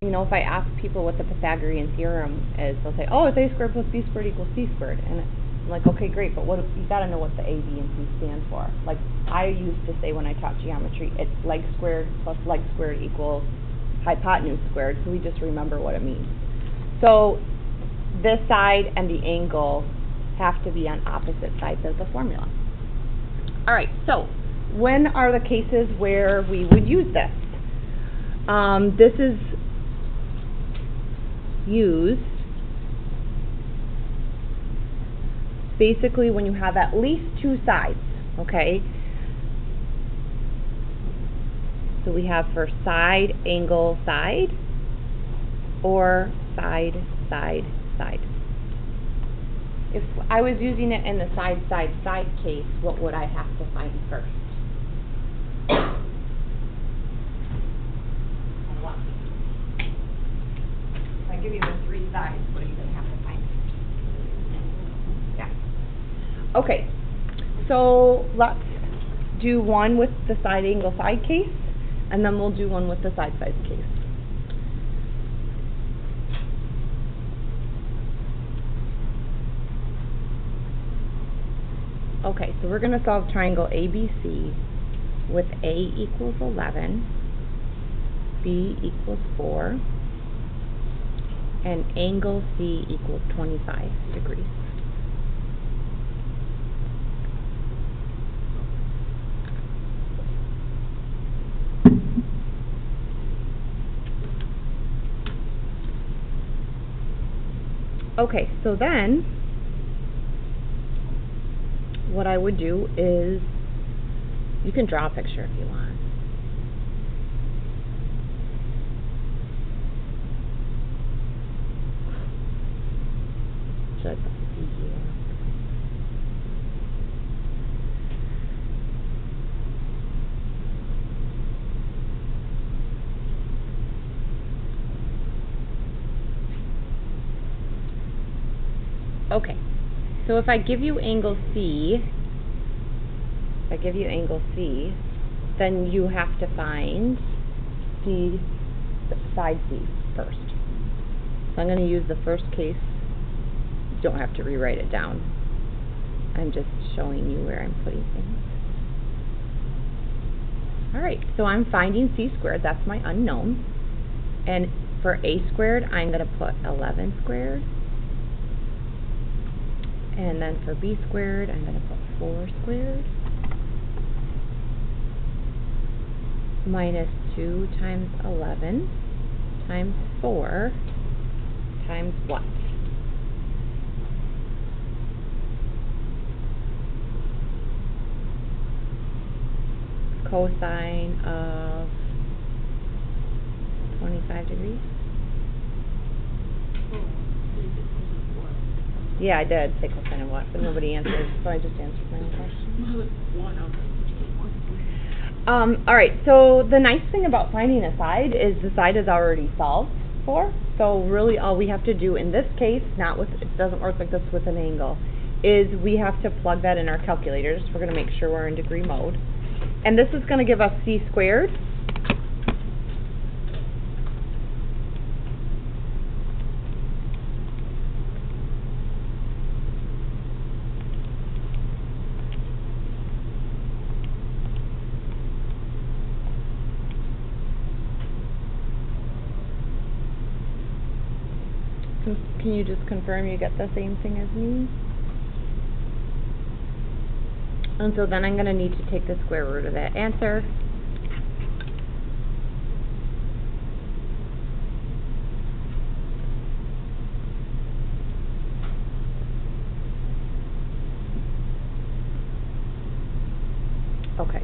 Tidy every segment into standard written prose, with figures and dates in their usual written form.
you know, if I ask people what the Pythagorean theorem is, they'll say, oh, it's a squared plus b squared equals c squared. And I'm like, okay, great, but what you got to know what the a, b, and c stand for. Like I used to say when I taught geometry, it's leg squared plus leg squared equals hypotenuse squared, so we just remember what it means. So this side and the angle have to be on opposite sides of the formula. All right, so when are the cases where we would use this? This is used basically when you have at least two sides, okay? So we have for side, angle, side, or side, side, side. If I was using it in the side, side, side case, what would I have to find first? If I give you the three sides, what are you going to have to find first? Yeah. Okay, so let's do one with the side, angle, side case, and then we'll do one with the side, side case. Okay, so we're going to solve triangle ABC with A equals 11, B equals 4, and angle C equals 25 degrees. Okay, so then what I would do is, you can draw a picture if you want. Should I put the easier? Okay, so if I give you angle C, then you have to find C, side C first. So I'm going to use the first case. You don't have to rewrite it down. I'm just showing you where I'm putting things. Alright, so I'm finding C squared, that's my unknown. And for A squared, I'm going to put 11 squared. And then for B squared, I'm going to put 4 squared minus 2 times 11 times 4 times what? Cosine of 25 degrees? Yeah, I did say cosine of what, but nobody answered, so I just answered my own question. Alright, so the nice thing about finding a side is the side is already solved for, so really all we have to do in this case, not with, it doesn't work like this with an angle, is we have to plug that in our calculators. We're going to make sure we're in degree mode. And this is going to give us C squared. Can you just confirm you get the same thing as me? And so then I'm going to need to take the square root of that answer. Okay.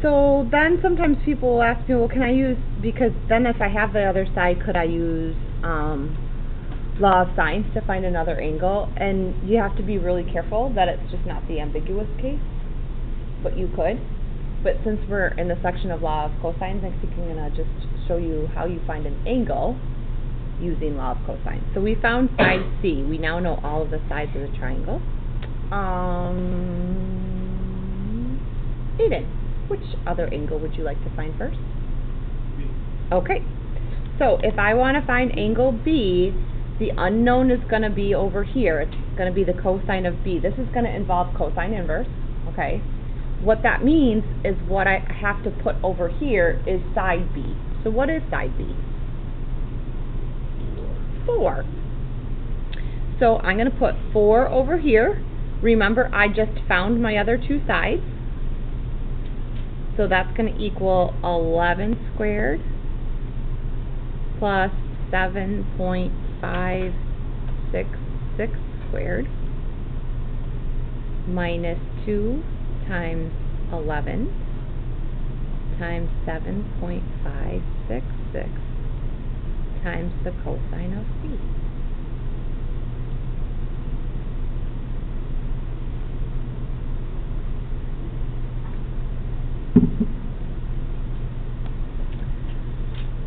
So then sometimes people will ask me, well, can I use, because then if I have the other side, could I use law of sines to find another angle? And you have to be really careful that it's just not the ambiguous case, but you could. But since we're in the section of law of cosines, I think I'm going to just show you how you find an angle using law of cosines. So we found side C. We now know all of the sides of the triangle. Aiden, Which other angle would you like to find first? Okay, so if I want to find angle B, the unknown is going to be over here. It's going to be the cosine of B. This is going to involve cosine inverse, okay? What that means is what I have to put over here is side B. So what is side B? 4. So I'm going to put 4 over here. Remember, I just found my other two sides. So that's going to equal 11 squared plus 7.566 squared minus 2 times 11 times 7.566 times the cosine of B.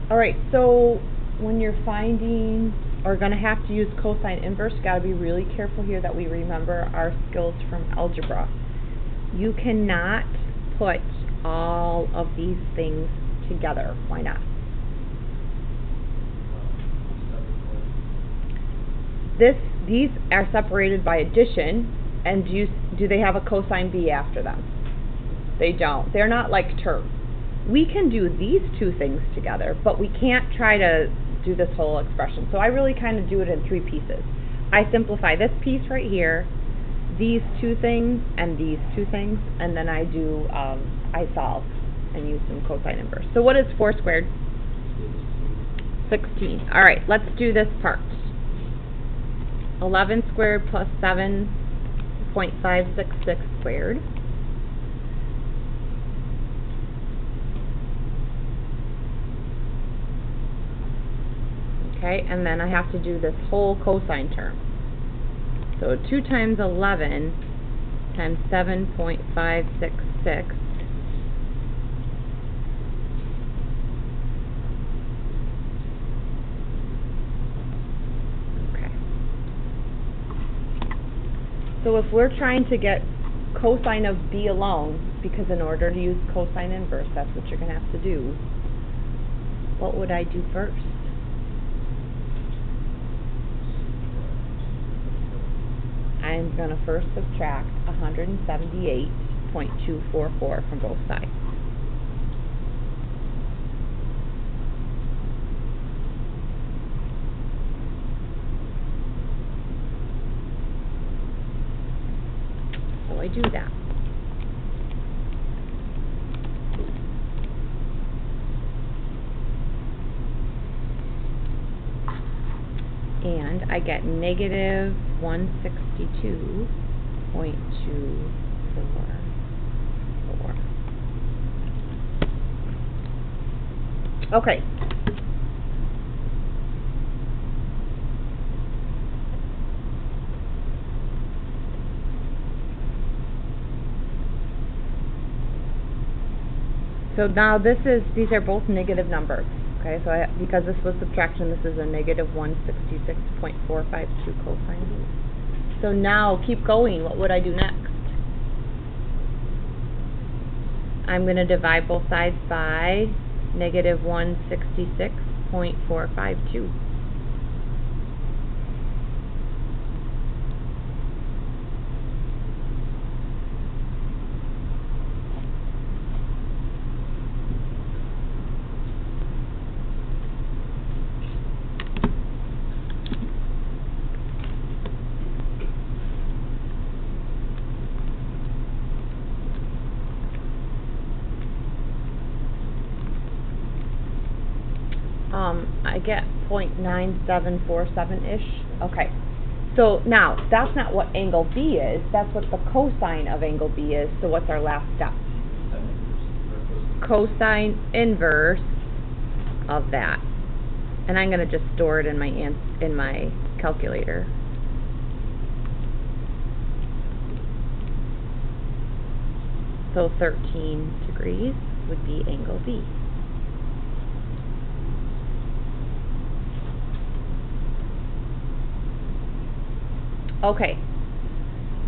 Alright, so when you're finding or going to have to use cosine inverse, got to be really careful here that we remember our skills from algebra. You cannot put all of these things together. Why not? These are separated by addition, and do they have a cosine B after them? They don't. They're not like terms. We can do these two things together, but we can't try to do this whole expression. So I really kind of do it in 3 pieces. I simplify this piece right here, these two things, and these two things, and then I do, I solve and use some cosine inverse. So what is 4 squared? 16. All right, let's do this part. 11 squared plus 7.566 squared. Okay, and then I have to do this whole cosine term. So 2 times 11 times 7.566 okay. So if we're trying to get cosine of B alone, because in order to use cosine inverse, that's what you're going to have to do, what would I do first? I'm going to first subtract 178.244 from both sides. So I do that. And I get negative 162.244. Okay. So now these are both negative numbers. Okay, so because this was subtraction, this is a negative 166.452 cosine B. So now, keep going. What would I do next? I'm going to divide both sides by negative 166.452. I get 0.9747-ish. Okay, so now that's not what angle B is, that's what the cosine of angle B is. So what's our last step? Cosine inverse of that. And I'm going to just store it in my calculator. So 13 degrees would be angle B. Okay,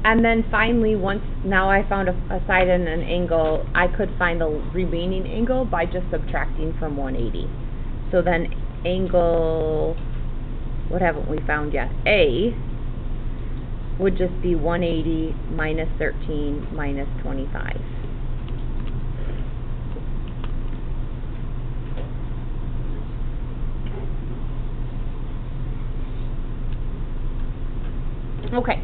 And then finally, once now I found a side and an angle, I could find the remaining angle by just subtracting from 180. So then angle, what haven't we found yet? A would just be 180 minus 13 minus 25. Okay.